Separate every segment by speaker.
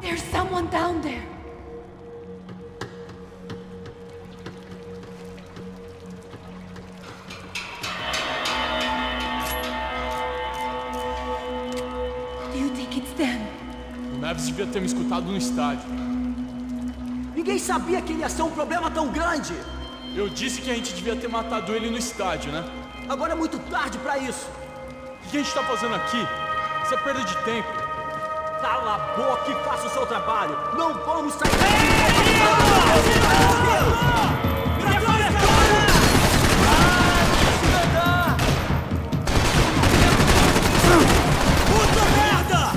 Speaker 1: There's someone down there. Do you think it's them?
Speaker 2: O Mavis devia ter me escutado no estádio.
Speaker 3: Ninguém sabia que ele ia ser um problema tão grande.
Speaker 2: Eu disse que a gente devia ter matado ele no estádio, né?
Speaker 3: Agora é muito tarde pra isso.
Speaker 2: O que a gente tá fazendo aqui? Isso é perda de tempo.
Speaker 3: Cala a boca e faça o seu trabalho. Não vamos sair
Speaker 4: Puta merda!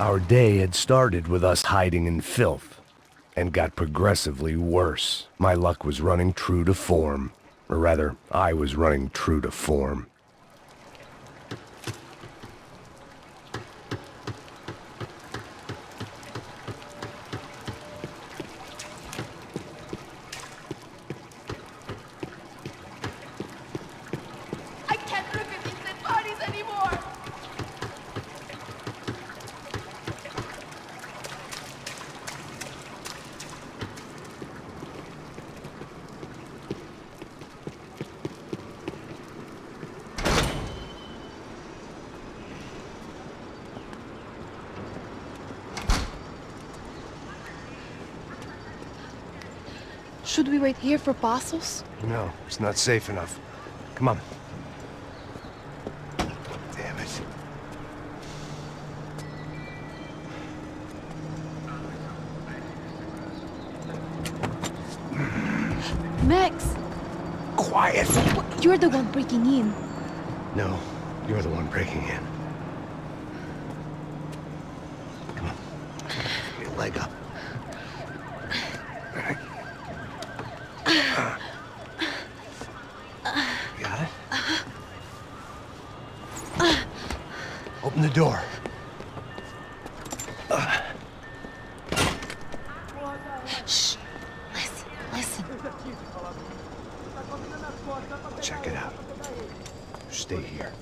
Speaker 5: Our day had started with us hiding in filth, and got progressively worse. My luck was running true to form. Or rather, I was running true to form.
Speaker 1: I can't look at these dead bodies anymore!
Speaker 6: Should we wait here for Passos?
Speaker 5: No, it's not safe enough. Come on. Damn it.
Speaker 6: Max!
Speaker 5: Quiet!
Speaker 6: You're the one breaking in.
Speaker 5: No, you're the one breaking in. Come on. Get your leg up. Got it? Open the door.
Speaker 6: Shh. Listen.
Speaker 5: Check it out. Stay here.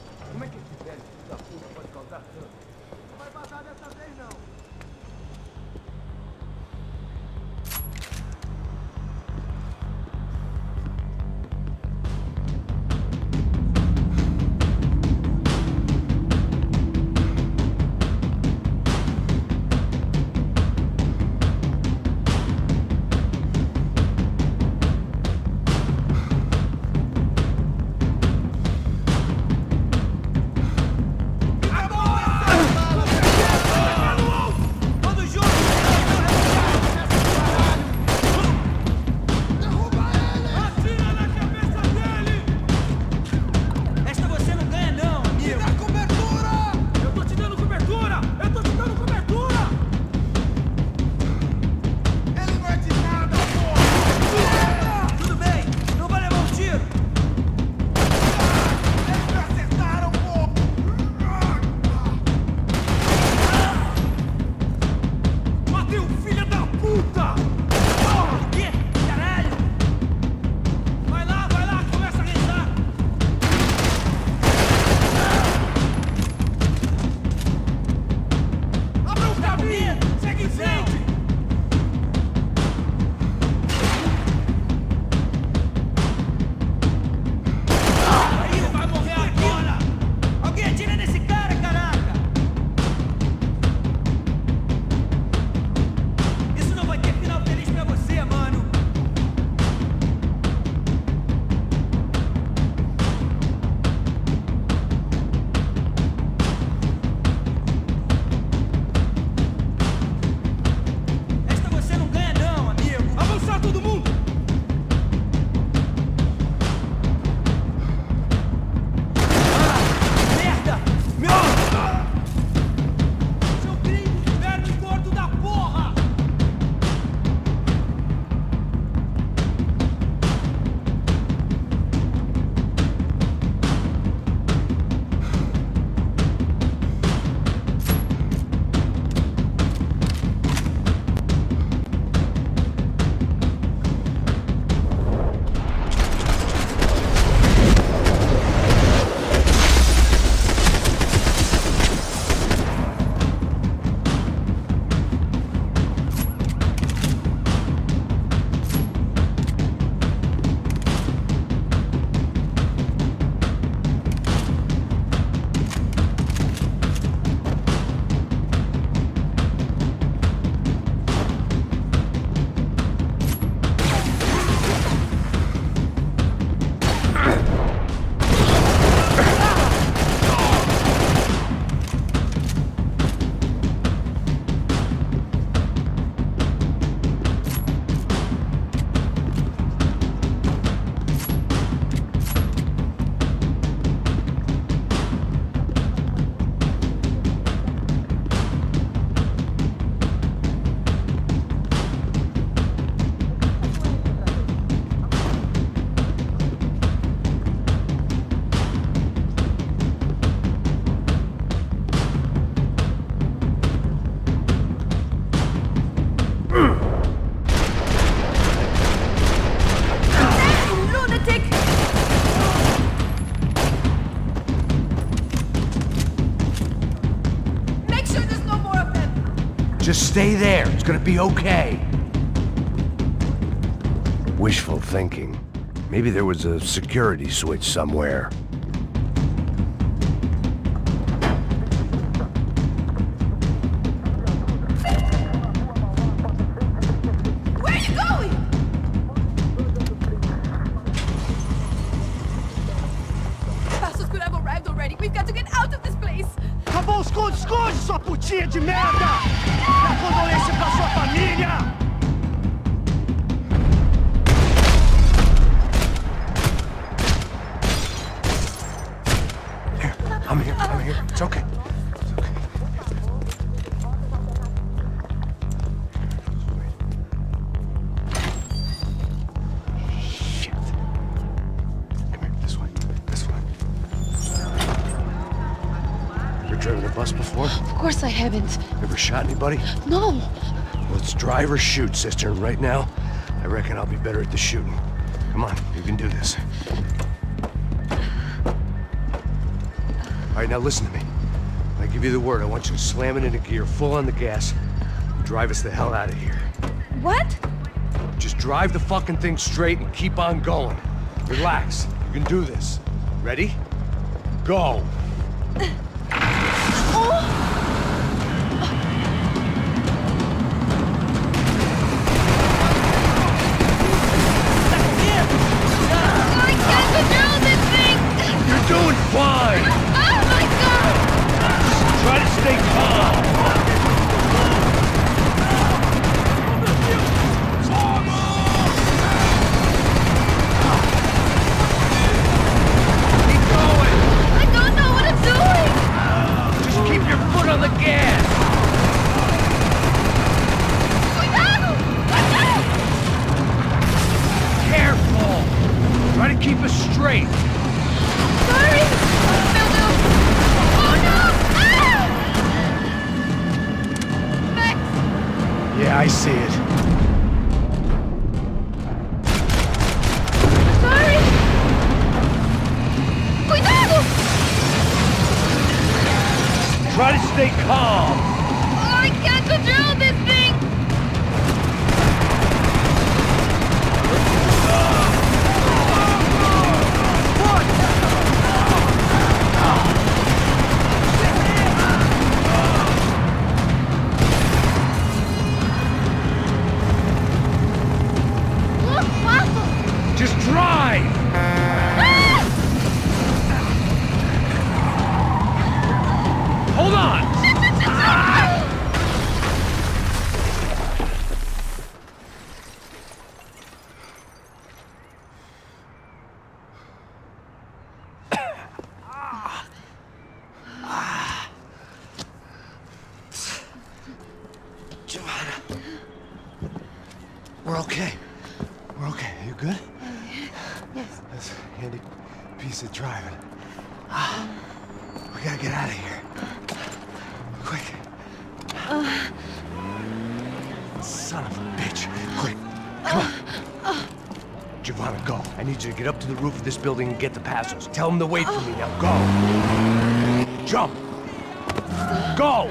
Speaker 5: Just stay there. It's gonna be okay. Wishful thinking. Maybe there was a security switch somewhere.
Speaker 1: Where are you going? Passos could have arrived already. We've got to get out of this place.
Speaker 4: Acabou, esconde, sua putinha de merda! Dá condolência pra sua família!
Speaker 5: I'm here. It's okay. Shit. Come here, this way. Ever driven a bus before?
Speaker 6: Of course I haven't.
Speaker 5: Ever shot anybody?
Speaker 6: No.
Speaker 5: Let's drive or shoot, sister. And right now, I reckon I'll be better at the shooting. Come on, you can do this. All right, now listen to me. When I give you the word, I want you to slam it into gear, full on the gas, and drive us the hell out of here.
Speaker 1: What?
Speaker 5: Just drive the fucking thing straight and keep on going. Relax. You can do this. Ready? Go.
Speaker 1: I can't control this thing!
Speaker 5: You're doing fine.
Speaker 1: Oh my god!
Speaker 5: Try to stay calm. Keep going.
Speaker 1: I don't know what I'm doing!
Speaker 5: Just keep your foot on the gas.
Speaker 1: Cuidado! Cuidado!
Speaker 5: Careful. Try to keep us straight.
Speaker 1: Sorry! Will do! Oh no! Ah! Max!
Speaker 5: Yeah, I see it.
Speaker 1: Sorry! Cuidado!
Speaker 5: Try to stay calm.
Speaker 1: Oh, I can't control this thing! Look, Passos!
Speaker 5: Just drive.
Speaker 1: Ah!
Speaker 5: Hold on. Giovanna. We're okay. We're okay. You good?
Speaker 6: Yes.
Speaker 5: That's a handy piece of driving. We gotta get out of here. Quick. Son of a bitch. Quick. Come on. Giovanna, go. I need you to get up to the roof of this building and get the Passos. Tell them to wait for me. Now go. Jump. Go.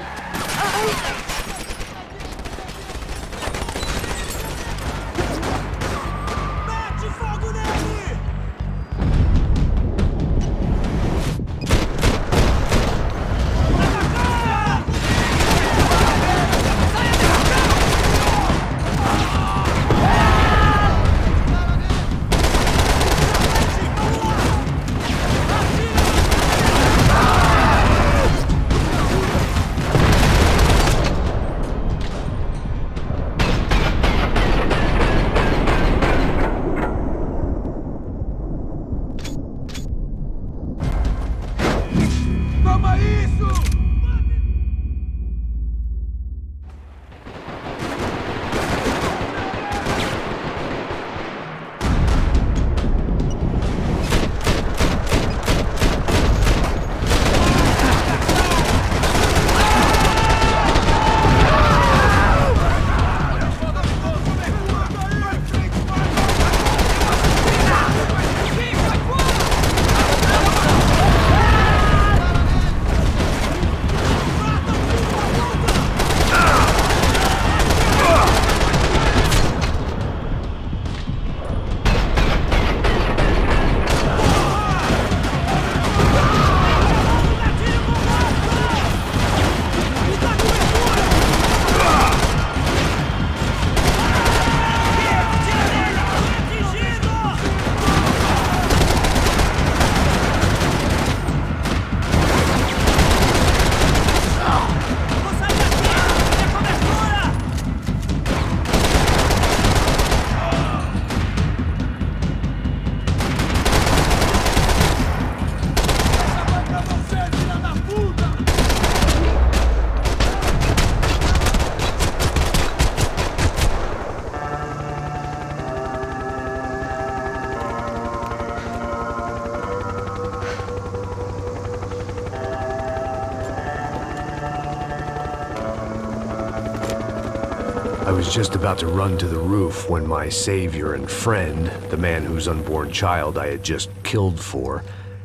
Speaker 5: was just about to run to the roof when my savior and friend, the man whose unborn child I had just killed for,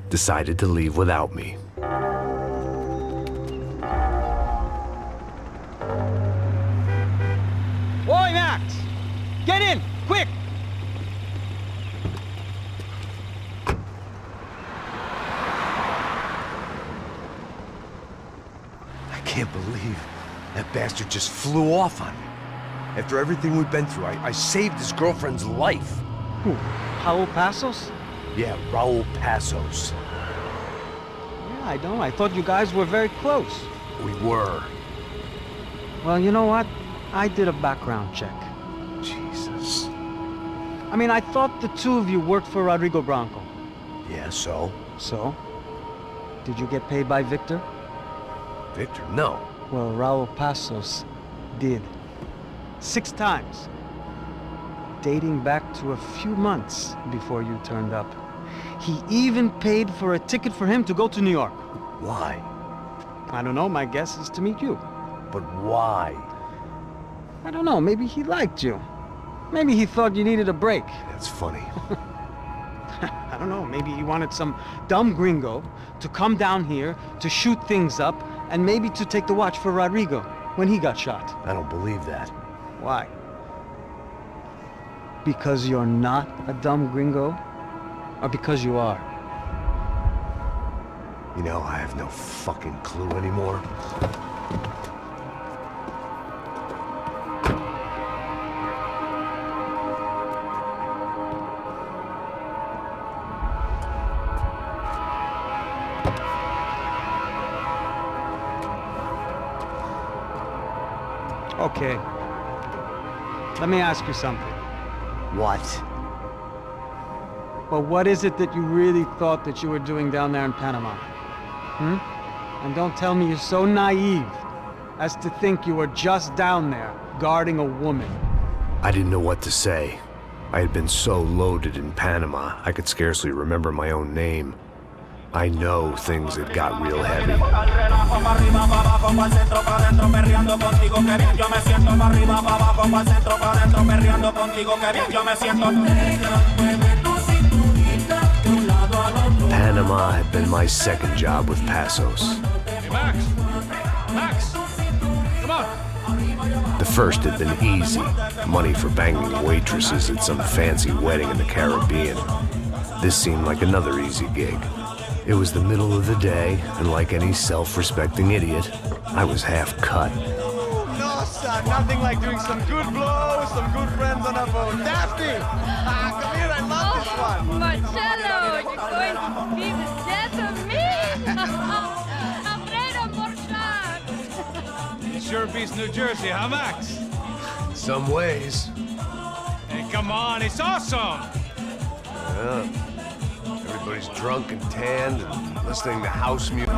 Speaker 5: decided to leave without me.
Speaker 3: Oi, Max! Get in! Quick!
Speaker 5: I can't believe that bastard just flew off on me. After everything we've been through, I saved his girlfriend's life.
Speaker 3: Who? Raul Passos?
Speaker 5: Yeah, Raul Passos.
Speaker 3: Yeah, I know. I thought you guys were very close.
Speaker 5: We were.
Speaker 3: Well, you know what? I did a background check.
Speaker 5: Jesus.
Speaker 3: I mean, I thought the two of you worked for Rodrigo Branco.
Speaker 5: Yeah, so?
Speaker 3: So? Did you get paid by Victor?
Speaker 5: Victor, no.
Speaker 3: Well, Raul Passos did. 6 times. Dating back to a few months before you turned up. He even paid for a ticket for him to go to New York.
Speaker 5: Why?
Speaker 3: I don't know, my guess is to meet you.
Speaker 5: But why?
Speaker 3: I don't know, maybe he liked you. Maybe he thought you needed a break.
Speaker 5: That's funny.
Speaker 3: I don't know, maybe he wanted some dumb gringo to come down here to shoot things up and maybe to take the watch for Rodrigo when he got shot.
Speaker 5: I don't believe that.
Speaker 3: Why? Because you're not a dumb gringo? Or because you are?
Speaker 5: You know, I have no fucking clue anymore.
Speaker 3: Okay. Let me ask you something.
Speaker 5: What?
Speaker 3: Well, what is it that you really thought that you were doing down there in Panama? And don't tell me you're so naive as to think you were just down there guarding a woman.
Speaker 5: I didn't know what to say. I had been so loaded in Panama, I could scarcely remember my own name. I know things had got real heavy. Panama had been my second job with Passos.
Speaker 2: Hey, Max! Max! Come on!
Speaker 5: The first had been easy. Money for banging waitresses at some fancy wedding in the Caribbean. This seemed like another easy gig. It was the middle of the day, and like any self-respecting idiot, I was half cut.
Speaker 4: No, son, nothing like doing some good blows, some good friends on a boat. Daphne! Come here, I love this one.
Speaker 1: Marcello, you're going to be the death of me! Alfredo Morchan!
Speaker 2: Sure beats New Jersey, huh, Max?
Speaker 5: Some ways.
Speaker 2: Hey, come on, it's awesome!
Speaker 5: Yeah. Everybody's drunk and tanned and listening to house music.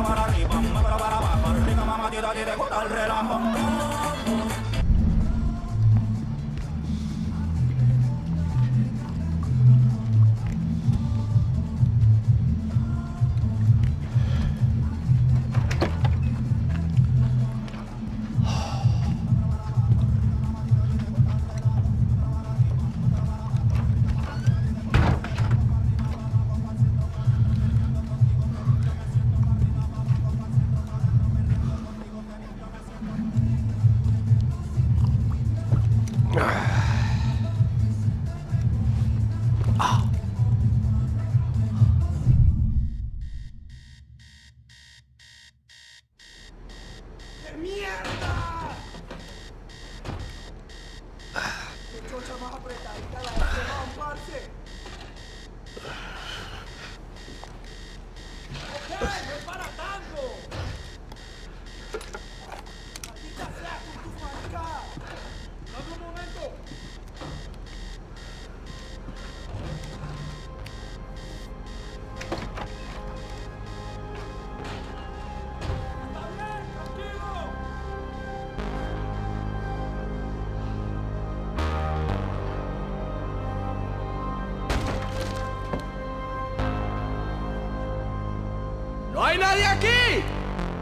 Speaker 3: ¡No hay nadie aquí!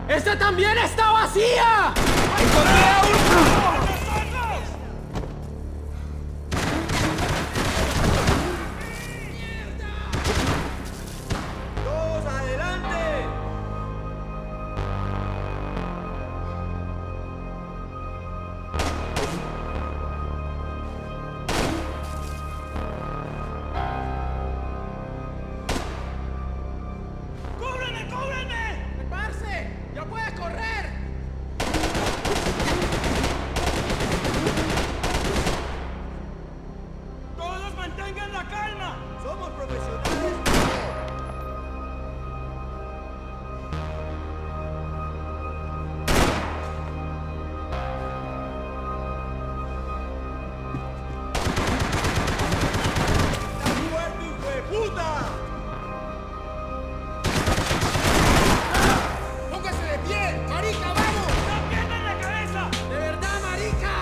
Speaker 3: ¡Esta también está vacía! ¡Encontré a un...
Speaker 2: ¡Mantengan la calma!
Speaker 4: Somos profesionales.
Speaker 7: ¡Póngase de pie! ¡Marica, vamos!
Speaker 2: ¡No pierdan la cabeza!
Speaker 7: ¡De verdad, marica!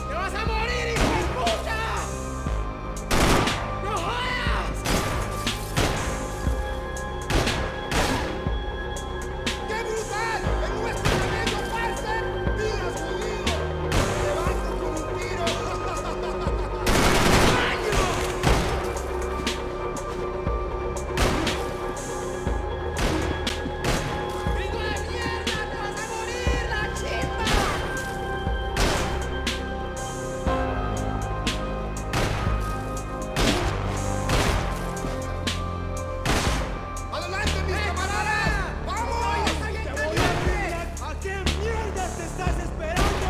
Speaker 7: ¡Te vas a morir, hijo de puta! ¡No jodas! ¡Qué brutal! ¡En un estacionamiento, parce! ¡Mira, jodido! ¡Te vas con un tiro! ¡Año! ¡Hijo de mierda! ¡Te vas a morir, la chimba! ¡Adelante, mis camaradas! ¡Vamos! ¡Está bien caliente!
Speaker 4: ¿A qué mierda te estás esperando?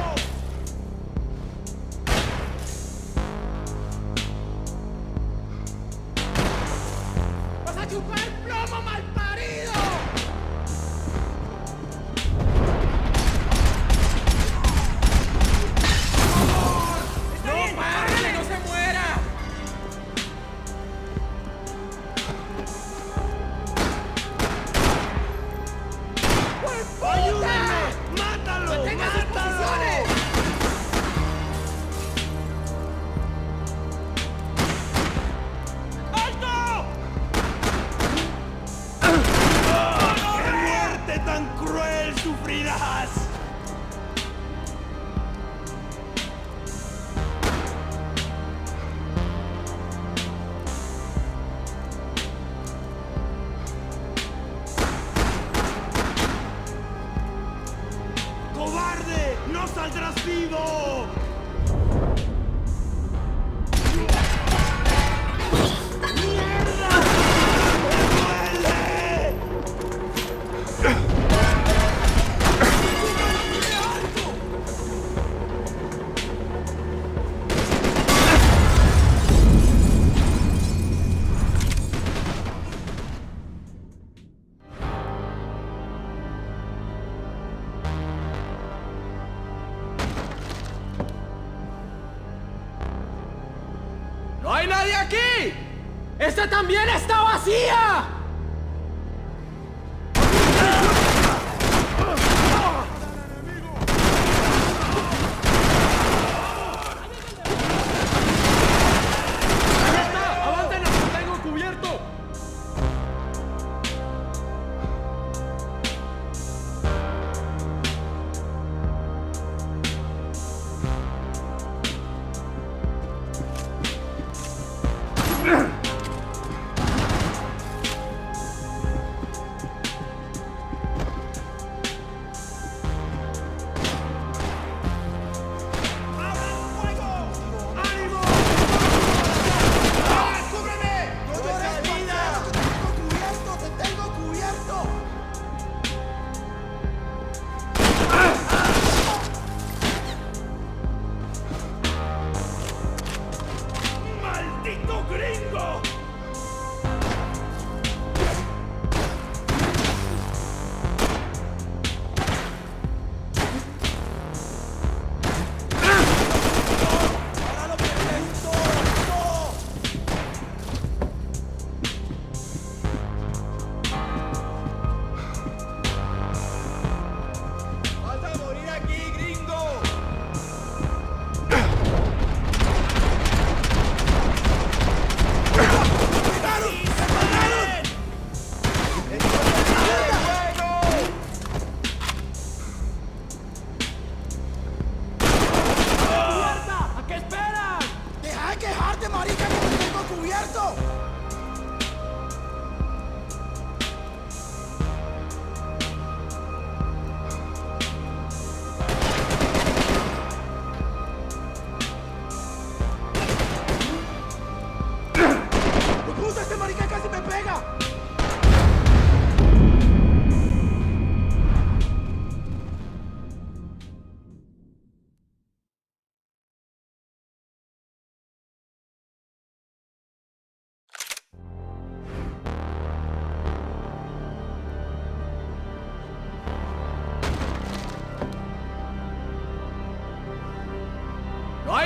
Speaker 7: ¡Vas a chupar plomo, malparido! ¡No pare! ¡No se muera!
Speaker 4: ¡Ayúdame! ¡Mátalo!
Speaker 7: ¡Mantenga sus posiciones!
Speaker 2: ¡Alto!
Speaker 4: ¡Qué muerte tan cruel sufrirás! ¡Cobarde! ¡No saldrás vivo! ¡Mierda! ¡Me duele!
Speaker 7: ¡No hay nadie aquí! ¡Esta también está vacía!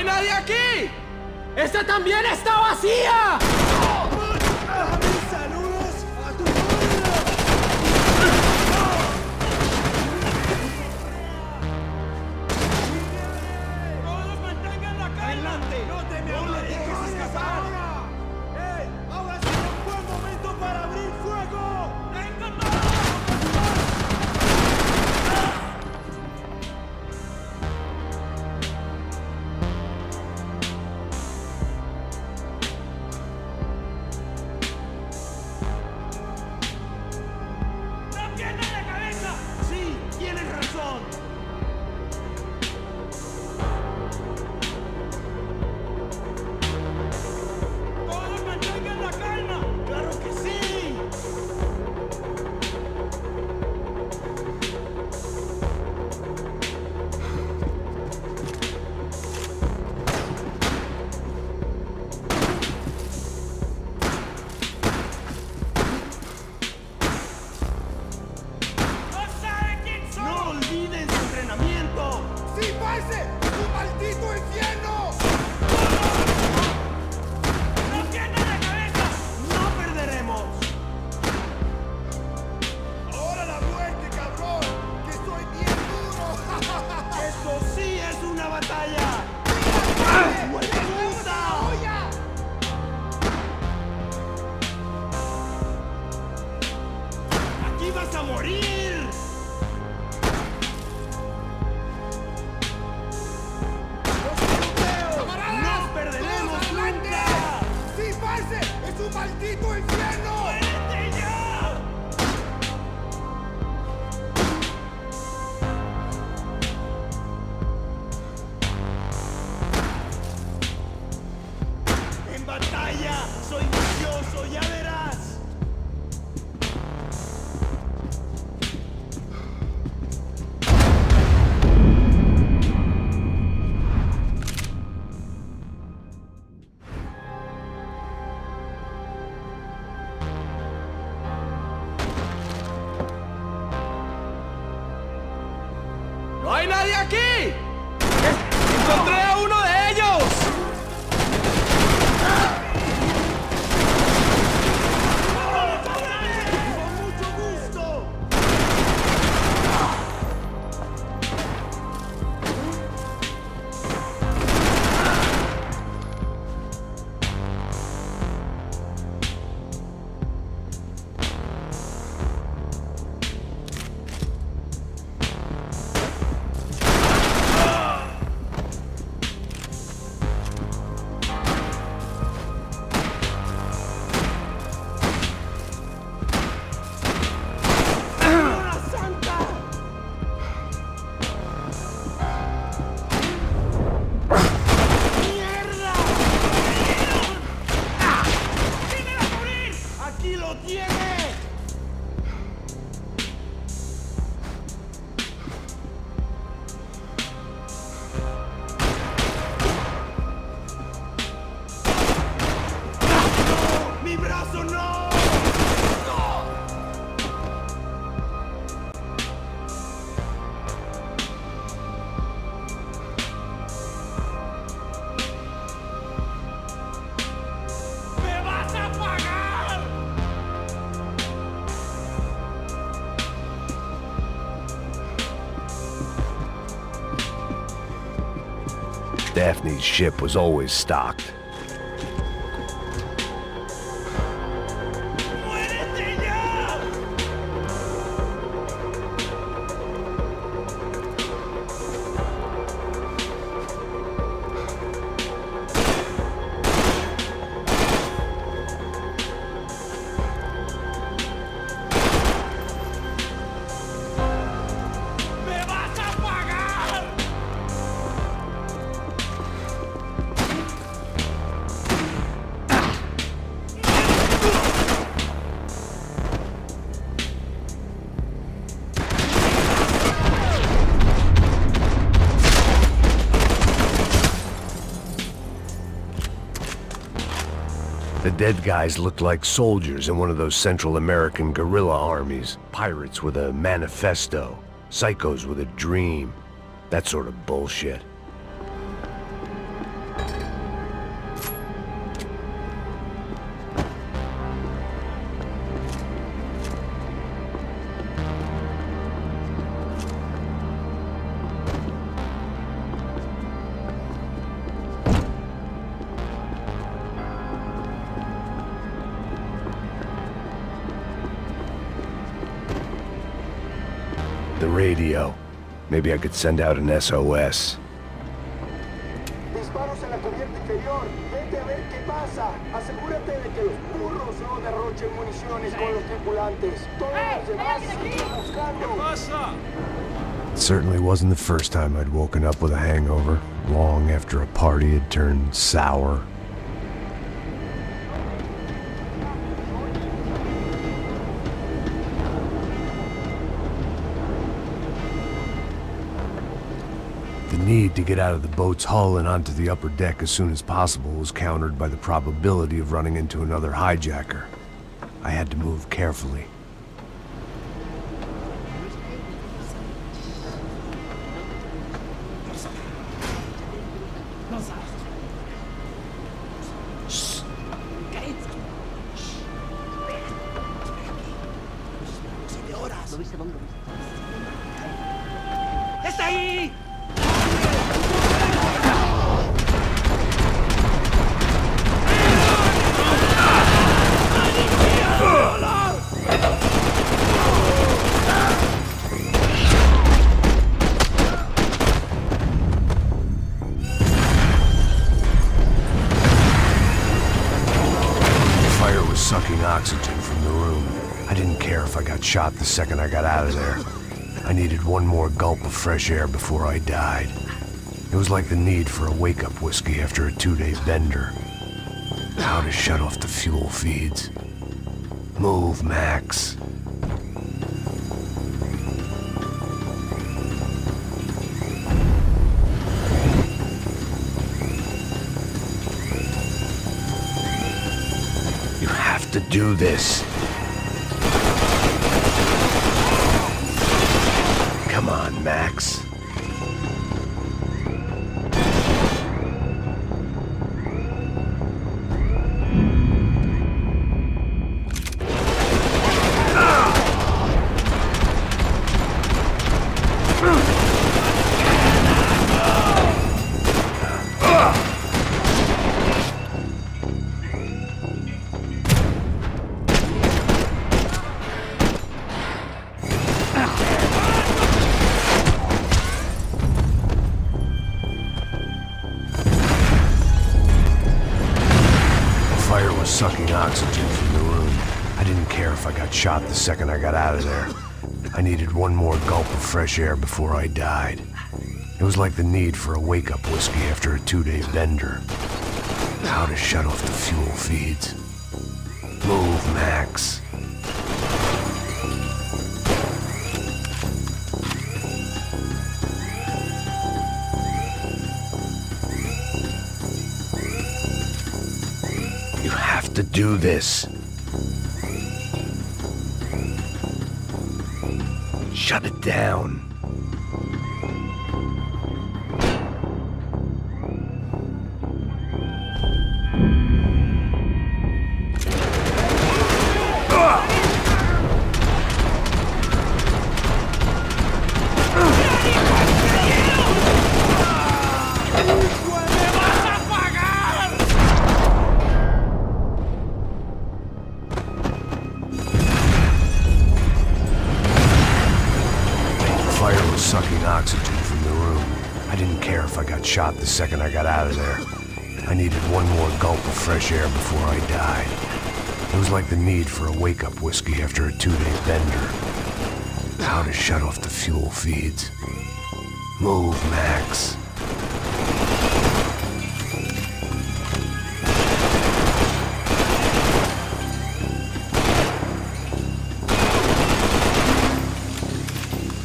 Speaker 2: hay nadie aquí! ¡Esta también está vacía!
Speaker 7: ¡Saludos a tu pueblo!
Speaker 2: ¡Todos mantengan la calma!
Speaker 7: ¡No te me dejes escapar! ¡Ey! ¡Ahora sí es un buen momento para abrir fuego!
Speaker 4: Sí, tienes razón.
Speaker 2: ¡Todos mantengan la calma!
Speaker 4: ¡Claro que sí! ¡No olviden su entrenamiento!
Speaker 7: ¡Sí, parce! ¡Es un maldito infierno!
Speaker 4: ¡No perderemos!
Speaker 7: ¡Ahora la muerte, cabrón! ¡Que soy bien duro!
Speaker 4: ¡Esto sí es una batalla!
Speaker 7: ¡Puta!
Speaker 4: ¡Aquí vas a morir!
Speaker 7: ¡Camaradas!
Speaker 4: ¡No perderemos
Speaker 7: ¡Todos adelante!
Speaker 4: nunca!
Speaker 7: ¡Sí, parce! ¡Es un maldito infierno!
Speaker 4: ¡Muérete ya! ¡En batalla! ¡Soy vicioso, ya verás!
Speaker 2: ¡No hay nadie aquí! ¡Encontré a uno de ellos!
Speaker 4: ¡Con mucho gusto! ¡Señora Santa! ¡Mierda! ¡Vienen a morir! ¡Aquí lo tiene! ¡No! ¡Mi brazo no! ¡Me vas a pagar!
Speaker 5: Daphne's ship was always stocked.
Speaker 4: ¡Muérete ya! ¡Me vas a pagar!
Speaker 5: The dead guys looked like soldiers in one of those Central American guerrilla armies. Pirates with a manifesto. Psychos with a dream. That sort of bullshit. The radio. Maybe I could send out an SOS.
Speaker 7: Disparos en la cubierta inferior. Vete a ver qué pasa. Asegúrate de que los burros no derrochen municiones con los tripulantes. Todos los demás siguen buscando.
Speaker 5: It certainly wasn't the first time I'd woken up with a hangover, long after a party had turned sour. The need to get out of the boat's hull and onto the upper deck as soon as possible was countered by the probability of running into another hijacker. I had to move carefully.
Speaker 2: ¡Está ahí!
Speaker 5: Fire was sucking oxygen from the room. I didn't care if I got shot the second I got out of there. I needed one more gulp of fresh air before I died. It was like the need for a wake-up whiskey after a 2-day bender. How to shut off the fuel feeds. Move, Max. You have to do this. Come on, Max. Sucking oxygen from the room. I didn't care if I got shot the second I got out of there. I needed one more gulp of fresh air before I died. It was like the need for a wake-up whiskey after a 2-day bender. How to shut off the fuel feeds. Move, Max. To do this. Shut it down. Sucking oxygen from the room. I didn't care if I got shot the second I got out of there. I needed one more gulp of fresh air before I died. It was like the need for a wake-up whiskey after a 2-day bender. How to shut off the fuel feeds. Move, Max.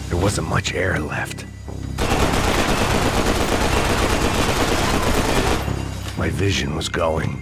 Speaker 5: There wasn't much air left. My vision was going.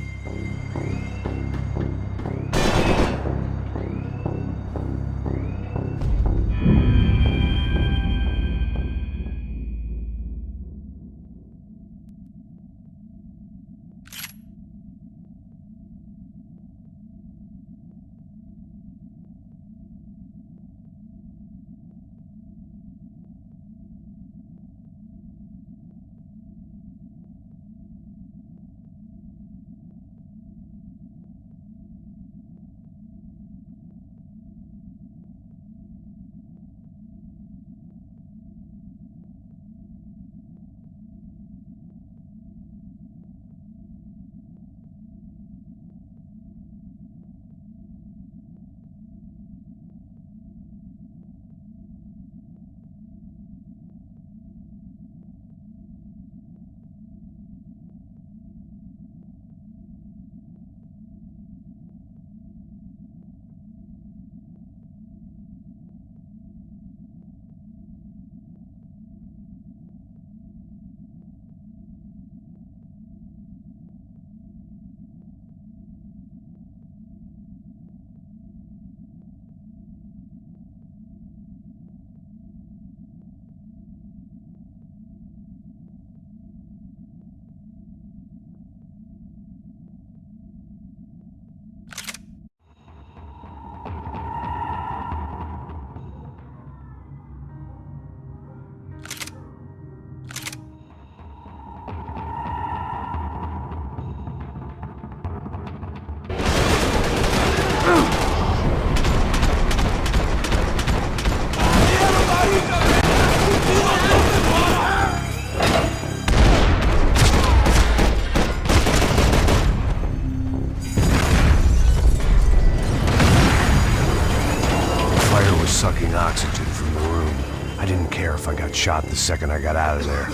Speaker 5: sucking oxygen from the room. I didn't care if I got shot the second I got out of there.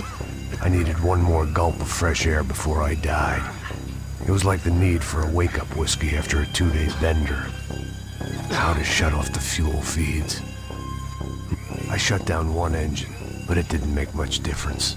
Speaker 5: I needed one more gulp of fresh air before I died. It was like the need for a wake-up whiskey after a 2-day bender. How to shut off the fuel feeds. I shut down one engine, but it didn't make much difference.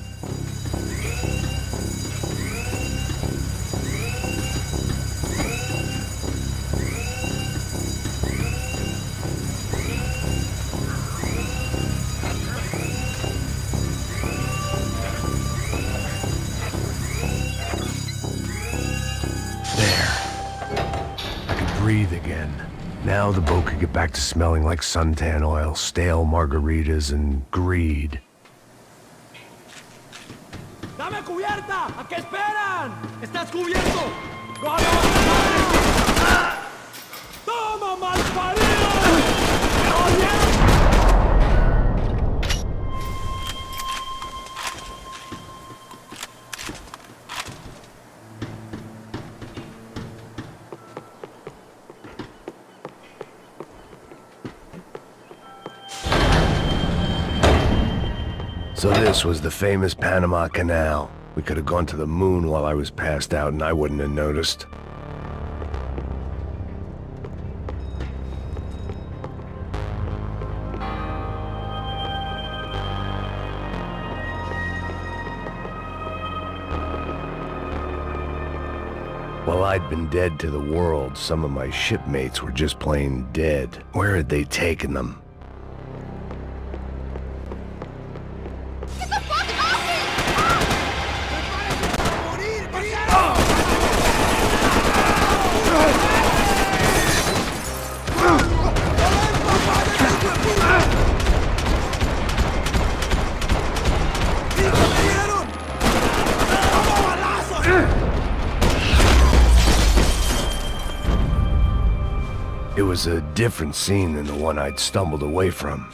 Speaker 5: Breathe again. Now the boat could get back to smelling like suntan oil, stale margaritas, and greed.
Speaker 2: ¡Dame cubierta! ¿A qué esperan? ¡Estás cubierto! ¡Toma, malparido!
Speaker 5: So this was the famous Panama Canal. We could have gone to the moon while I was passed out and I wouldn't have noticed. While I'd been dead to the world, some of my shipmates were just plain dead. Where had they taken them? It was a different scene than the one I'd stumbled away from.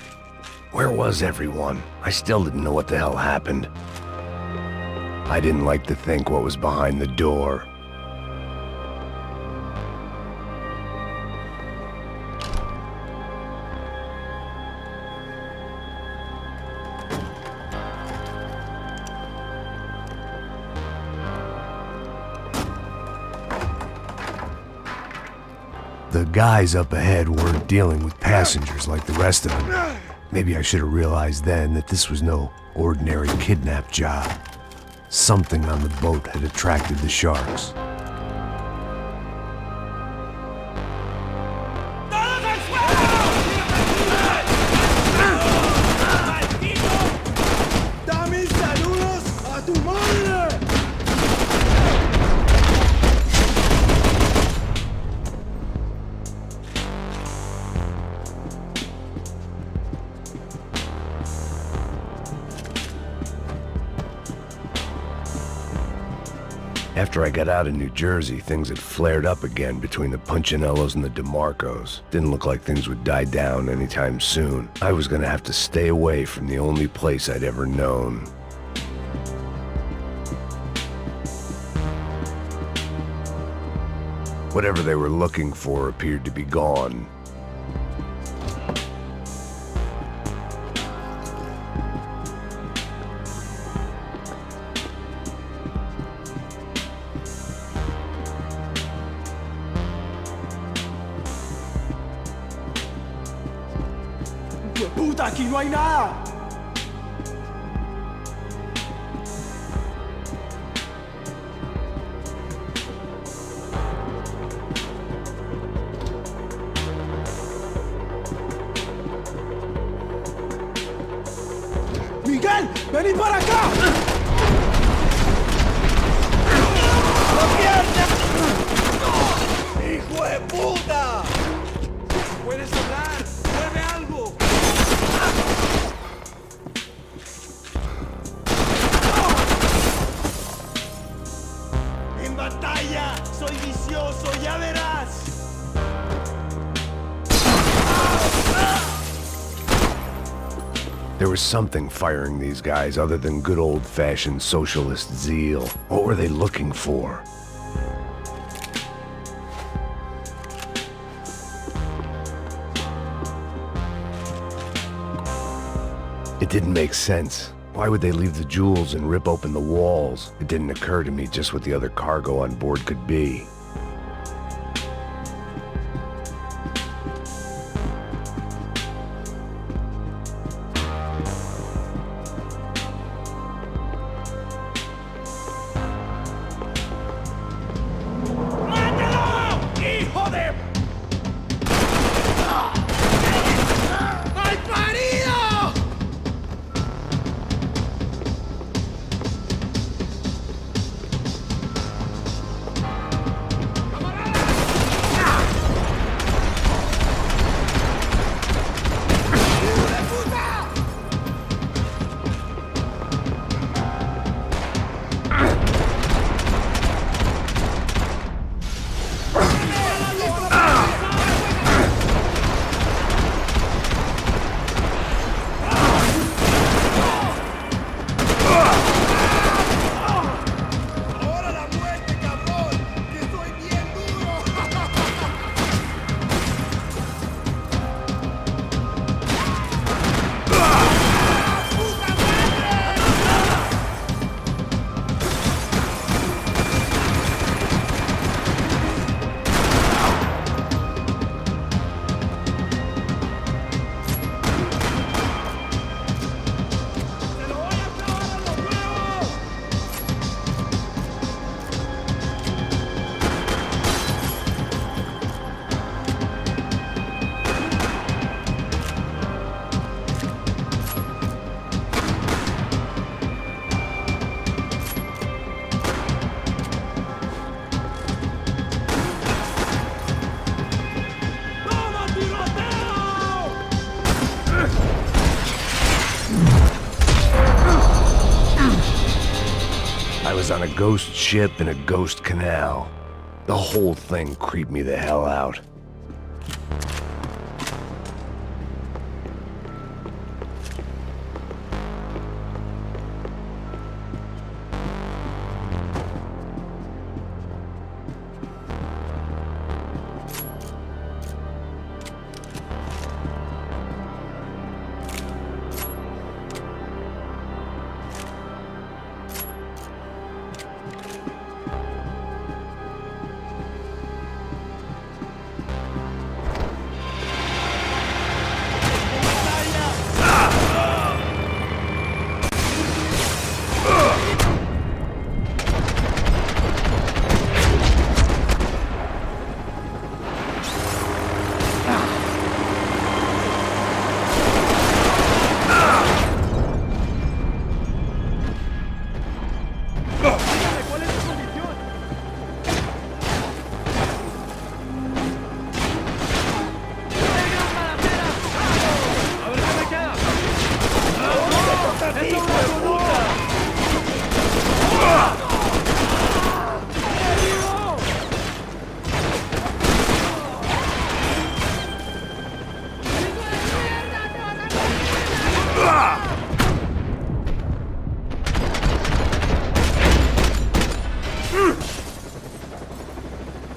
Speaker 5: Where was everyone? I still didn't know what the hell happened. I didn't like to think what was behind the door. The guys up ahead weren't dealing with passengers like the rest of them. Maybe I should have realized then that this was no ordinary kidnap job. Something on the boat had attracted the sharks.
Speaker 4: ¡Dame saludos a tu madre!
Speaker 5: After I got out of New Jersey, things had flared up again between the Punchinellos and the DeMarcos. Didn't look like things would die down anytime soon. I was gonna have to stay away from the only place I'd ever known. Whatever they were looking for appeared to be gone.
Speaker 4: ¡Puta, aquí no hay nada! ¡Miguel! ¡Vení para acá! ¡La mierda! ¡Hijo de puta!
Speaker 2: ¡Puedes hablar! ¡Mueve algo!
Speaker 4: ¡En batalla! ¡Soy vicioso! ¡Ya verás!
Speaker 5: There was something firing these guys other than good old-fashioned socialist zeal. What were they looking for? It didn't make sense. Why would they leave the jewels and rip open the walls? It didn't occur to me just what the other cargo on board could be. I was on a ghost ship in a ghost canal. The whole thing creeped me the hell out.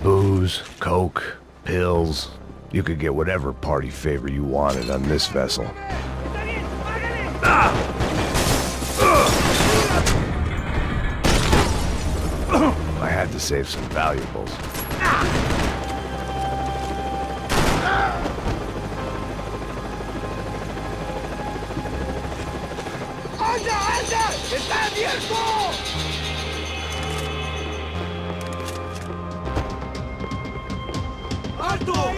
Speaker 5: Booze, coke, pills. You could get whatever party favor you wanted on this vessel. I had to save some valuables.
Speaker 2: ¡Está abierto! ¡Alto!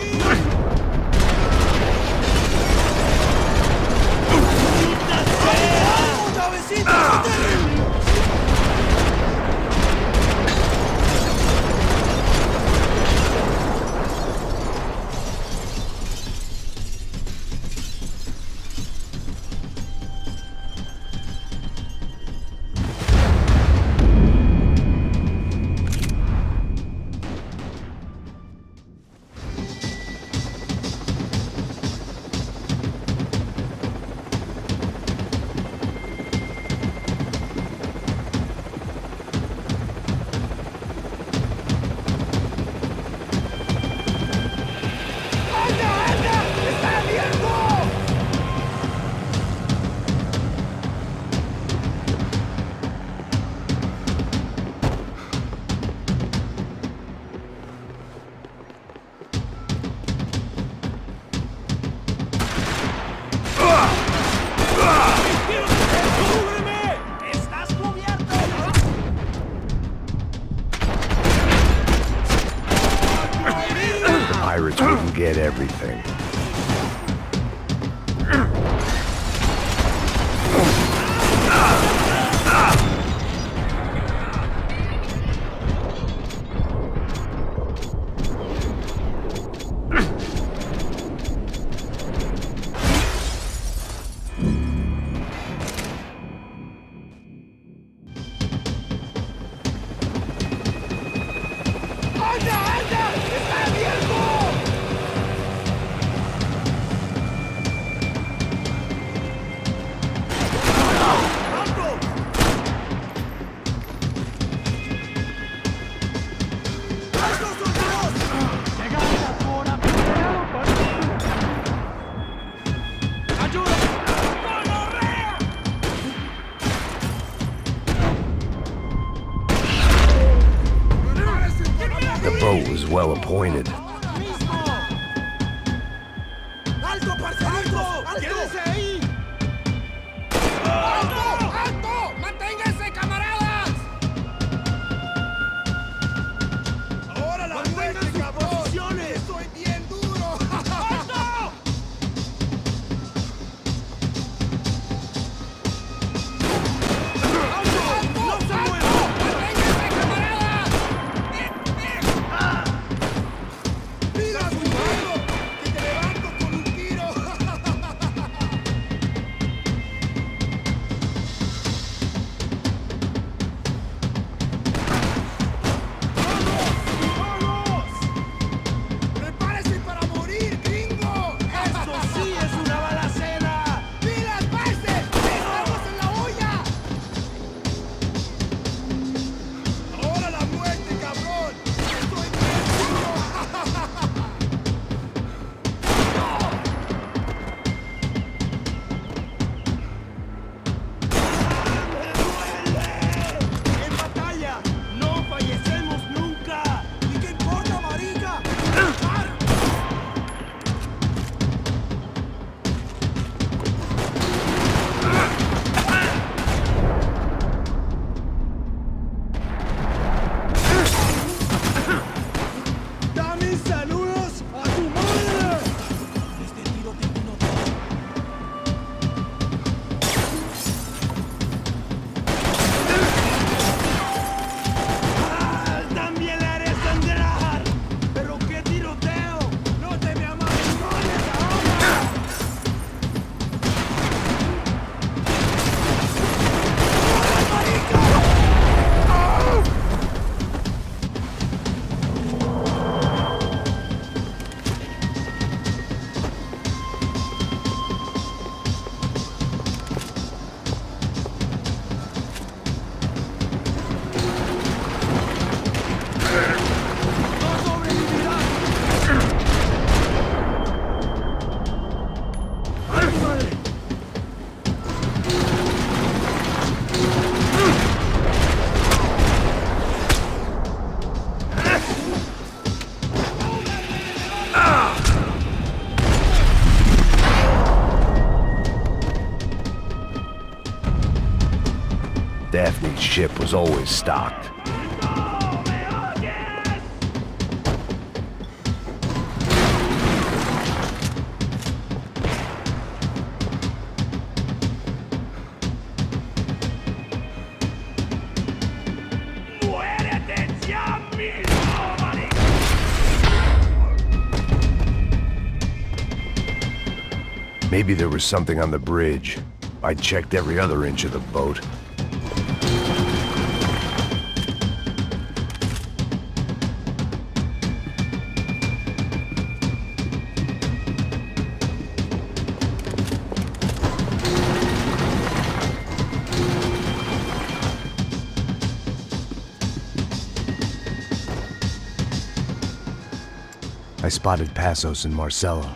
Speaker 5: pirates wouldn't get everything. The boat was well appointed.
Speaker 4: ¡Alto, parcerito! ¡Quédese ahí! ¡Alto! ¡Alto! ¡Manténganse, camaradas! ¡Ahora la muerte, cabrón! ¡Estoy bien duro! ¡Alto! ¡Alto! ¡No se muevan! ¡Manténganse, camaradas! ¡Mira, cuidado! ¡Que te levanto con un tiro! ¡Vamos! ¡Prepárese para morir, gringo! ¡Eso sí es una balacera! ¡Pilas, parce! ¡Estamos en la olla! ¡Ahora la muerte, cabrón! ¡Estoy bien duro! ¡En batalla! ¡No fallecemos nunca! ¿Y qué importa, marica? ¡Dame saludos a tu madre! Este tiro terminó. ¡También la haré sangrar! ¡Pero qué tiroteo! ¡No te me amarillones ahora! ¡No sobrevivirás! ¡Ay, mi madre!
Speaker 5: Daphne's ship was always stocked. Maybe there was something on the bridge. I checked every other inch of the boat. I spotted Passos and Marcelo.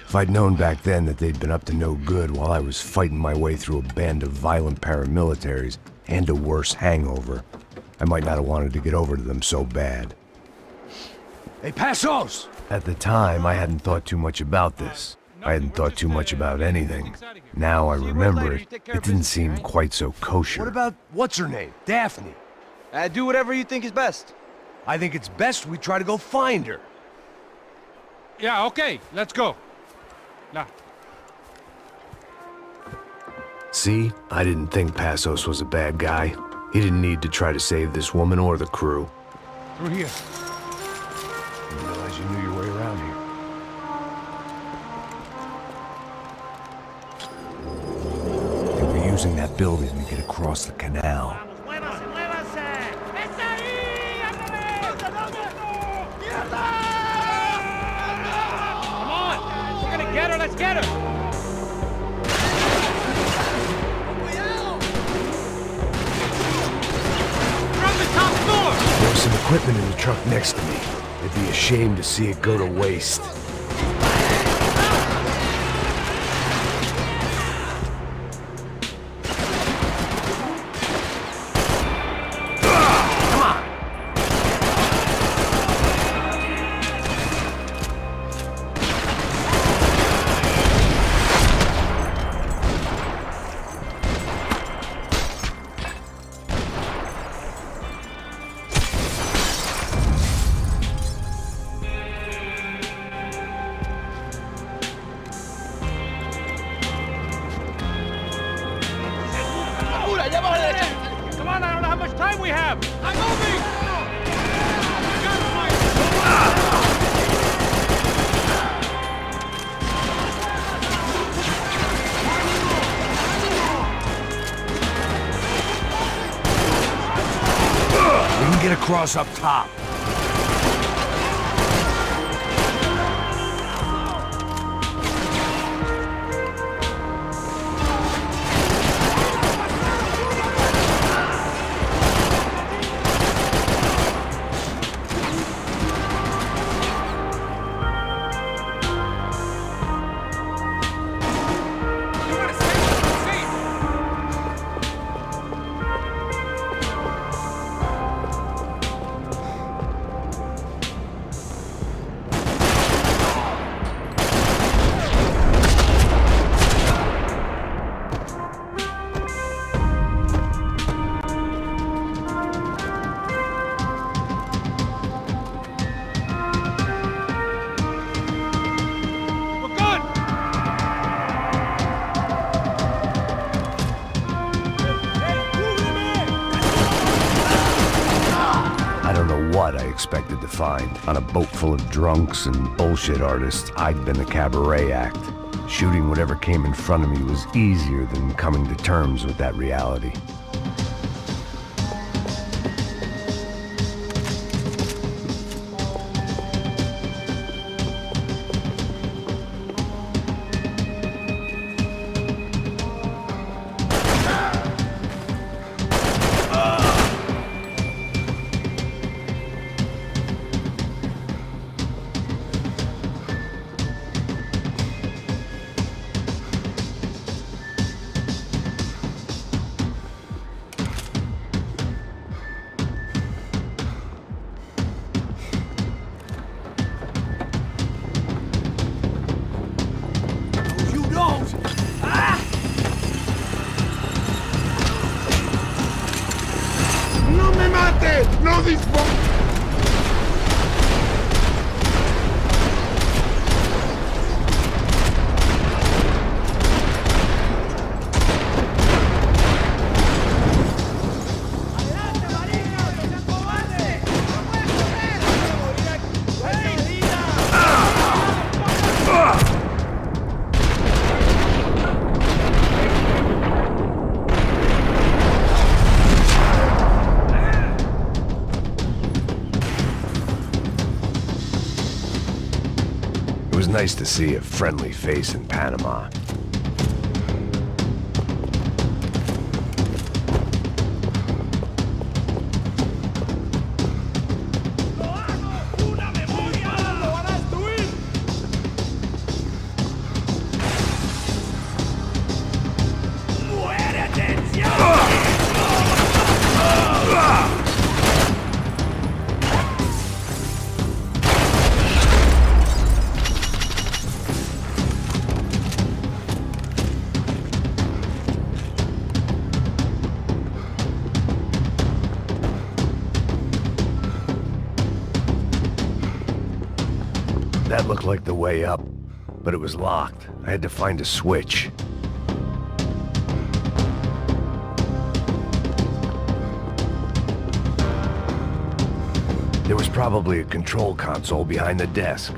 Speaker 5: If I'd known back then that they'd been up to no good while I was fighting my way through a band of violent paramilitaries and a worse hangover, I might not have wanted to get over to them so bad.
Speaker 2: Hey, Passos!
Speaker 5: At the time, I hadn't thought too much about this. I hadn't thought too much about anything. Now I remember it, it didn't seem quite so kosher.
Speaker 2: What about what's her name? Daphne.
Speaker 8: Do whatever you think is best.
Speaker 2: I think it's best we try to go find her. Yeah, okay, let's go. Nah.
Speaker 5: See, I didn't think Passos was a bad guy. He didn't need to try to save this woman or the crew.
Speaker 2: Through here.
Speaker 5: I didn't realize you knew your way around here. They were using that building to get across the canal.
Speaker 2: Come on! We're gonna get her, let's get her!
Speaker 5: There was some equipment in the truck next to me. It'd be a shame to see it go to waste.
Speaker 2: Come on, I don't know how much time we have! I'm moving!
Speaker 5: We can get across up top. What I expected to find. On a boat full of drunks and bullshit artists, I'd been the cabaret act. Shooting whatever came in front of me was easier than coming to terms with that reality.
Speaker 4: ¡No dispongo!
Speaker 5: It was nice to see a friendly face in Panama. That looked like the way up, but it was locked. I had to find a switch. There was probably a control console behind the desk.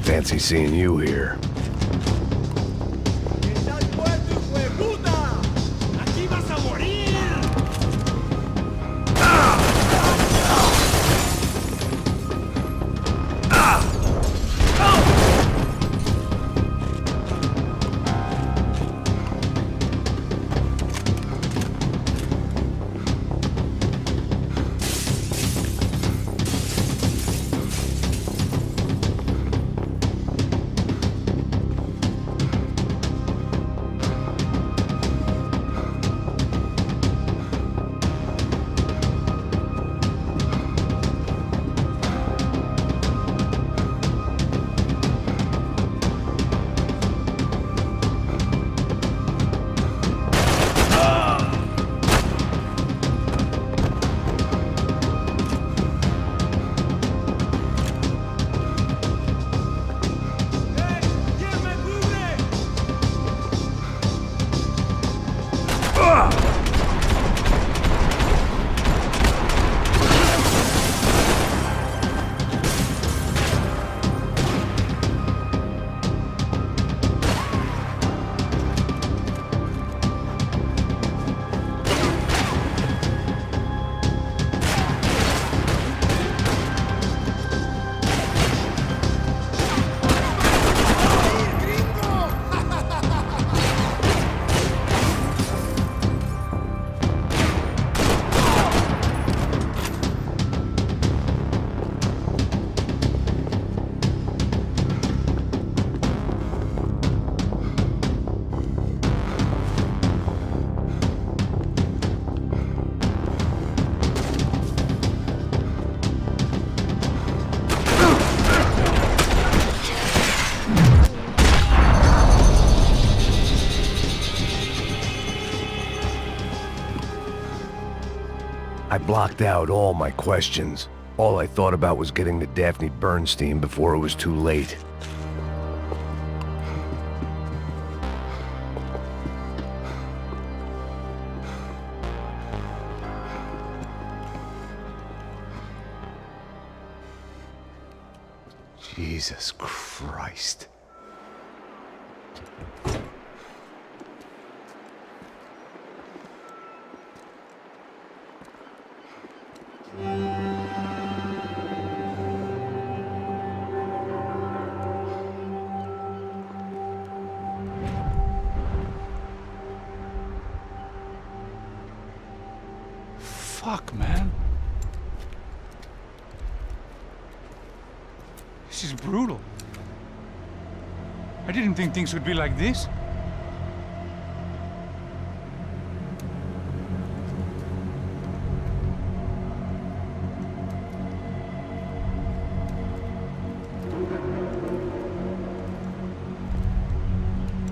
Speaker 5: Fancy seeing you here.
Speaker 4: ¡Estás muerto, hijo de puta! ¡Aquí vas a morir!
Speaker 5: I blocked out all my questions. All I thought about was getting to Daphne Bernstein before it was too late. Jesus Christ.
Speaker 8: Fuck, man. This is brutal. I didn't think things would be like this.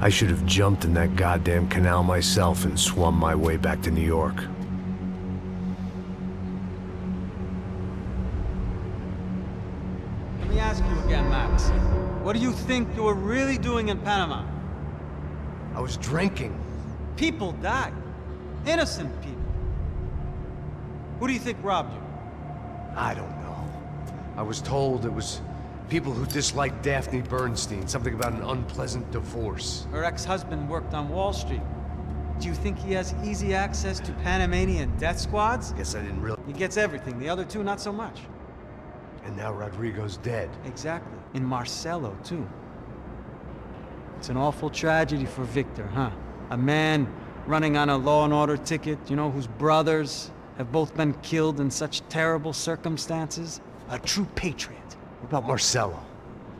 Speaker 5: I should have jumped in that goddamn canal myself and swum my way back to New York.
Speaker 3: Let me ask you again, Max. What do you think you were really doing in Panama?
Speaker 5: I was drinking.
Speaker 3: People died. Innocent people. Who do you think robbed you?
Speaker 5: I don't know. I was told it was people who disliked Daphne Bernstein, something about an unpleasant divorce.
Speaker 3: Her ex-husband worked on Wall Street. Do you think he has easy access to Panamanian death squads?
Speaker 5: Guess I didn't really...
Speaker 3: He gets everything, the other two not so much.
Speaker 5: And now Rodrigo's dead.
Speaker 3: Exactly. In Marcelo, too. It's an awful tragedy for Victor, huh? A man running on a law and order ticket, you know, whose brothers have both been killed in such terrible circumstances. A true patriot.
Speaker 5: What about Marcelo?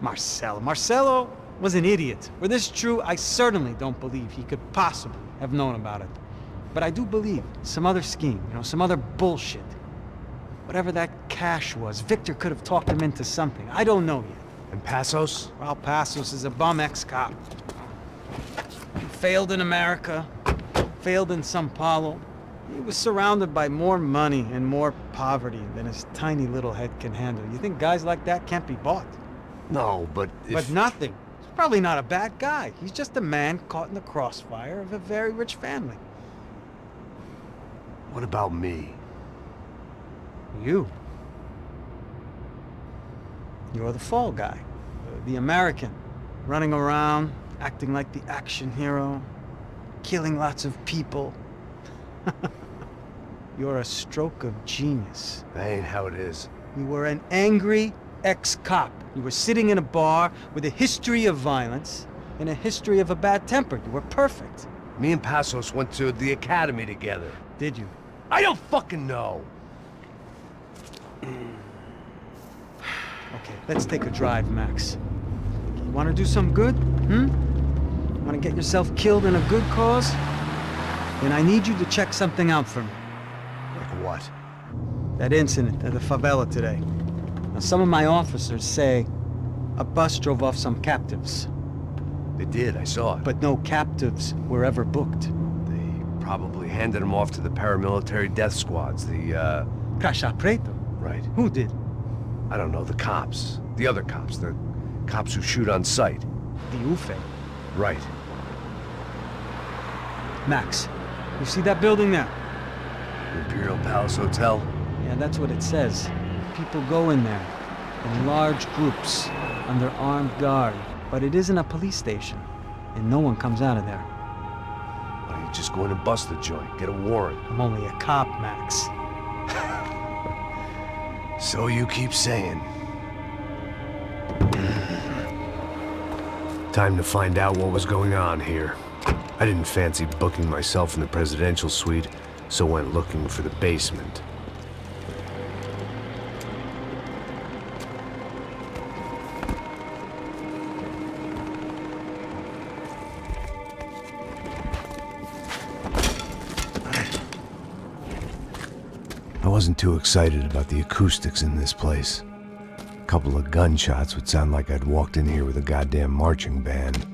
Speaker 3: Marcelo was an idiot. Were this true, I certainly don't believe he could possibly have known about it. But I do believe some other scheme, you know, some other bullshit. Whatever that cash was, Victor could have talked him into something. I don't know yet.
Speaker 5: And Passos?
Speaker 3: Well, Passos is a bum ex-cop. He failed in America, failed in Sao Paulo. He was surrounded by more money and more poverty than his tiny little head can handle. You think guys like that can't be bought?
Speaker 5: No, but if...
Speaker 3: But nothing. He's probably not a bad guy. He's just a man caught in the crossfire of a very rich family.
Speaker 5: What about me?
Speaker 3: You. You're the fall guy. The American. Running around, acting like the action hero. Killing lots of people. You're a stroke of genius.
Speaker 5: That ain't how it is.
Speaker 3: You were an angry ex-cop. You were sitting in a bar with a history of violence and a history of a bad temper. You were perfect.
Speaker 5: Me and Passos went to the academy together.
Speaker 3: Did you?
Speaker 5: I don't fucking know!
Speaker 3: Okay, let's take a drive, Max. You want to do some good? Want to get yourself killed in a good cause? Then I need you to check something out for me.
Speaker 5: Like what?
Speaker 3: That incident at the favela today. Now, some of my officers say a bus drove off some captives.
Speaker 5: They did, I saw it.
Speaker 3: But no captives were ever booked.
Speaker 5: They probably handed them off to the paramilitary death squads, the,
Speaker 3: Caixa Preto?
Speaker 5: Right.
Speaker 3: Who did?
Speaker 5: I don't know, the cops. The other cops. The cops who shoot on sight.
Speaker 3: The UFE.
Speaker 5: Right.
Speaker 3: Max, you see that building there?
Speaker 5: Imperial Palace Hotel?
Speaker 3: Yeah, that's what it says. People go in there, in large groups, under armed guard. But it isn't a police station, and no one comes out of there.
Speaker 5: Why don't you just go in and bust the joint? Get a warrant.
Speaker 3: I'm only a cop, Max.
Speaker 5: So you keep saying. Time to find out what was going on here. I didn't fancy booking myself in the presidential suite, so went looking for the basement. I wasn't too excited about the acoustics in this place. A couple of gunshots would sound like I'd walked in here with a goddamn marching band.